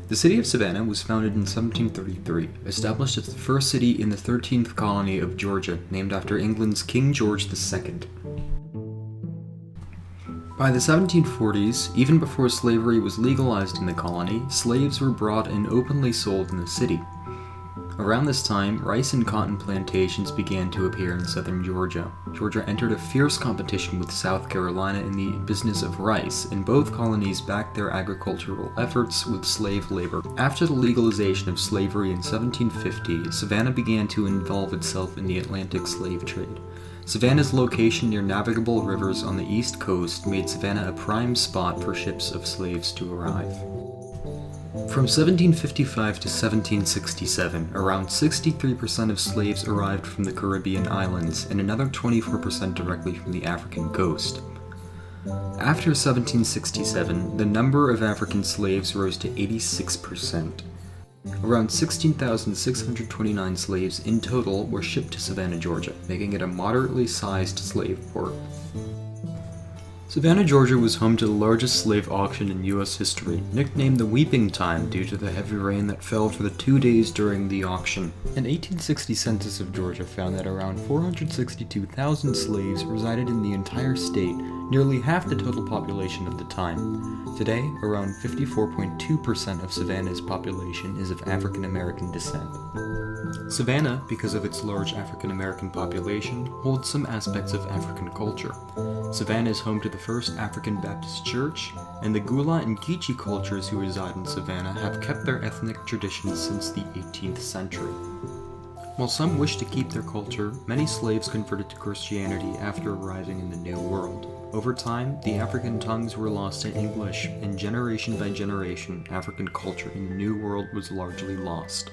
The city of Savannah was founded in 1733, established as the first city in the 13th colony of Georgia, named after England's King George II. By the 1740s, even before slavery was legalized in the colony, slaves were brought and openly sold in the city. Around this time, rice and cotton plantations began to appear in southern Georgia. Georgia entered a fierce competition with South Carolina in the business of rice, and both colonies backed their agricultural efforts with slave labor. After the legalization of slavery in 1750, Savannah began to involve itself in the Atlantic slave trade. Savannah's location near navigable rivers on the east coast made Savannah a prime spot for ships of slaves to arrive. From 1755 to 1767, around 63% of slaves arrived from the Caribbean islands and another 24% directly from the African coast. After 1767, the number of African slaves rose to 86%. Around 16,629 slaves in total were shipped to Savannah, Georgia, making it a moderately sized slave port. Savannah, Georgia was home to the largest slave auction in U.S. history, nicknamed the Weeping Time due to the heavy rain that fell for the 2 days during the auction. An 1860 census of Georgia found that around 462,000 slaves resided in the entire state, nearly half the total population of the time. Today, around 54.2% of Savannah's population is of African American descent. Savannah, because of its large African American population, holds some aspects of African culture. Savannah is home to the first African Baptist Church, and the Gula and Geechee cultures who reside in Savannah have kept their ethnic traditions since the 18th century. While some wish to keep their culture, many slaves converted to Christianity after arriving in the New World. Over time, the African tongues were lost to English, and generation by generation, African culture in the New World was largely lost.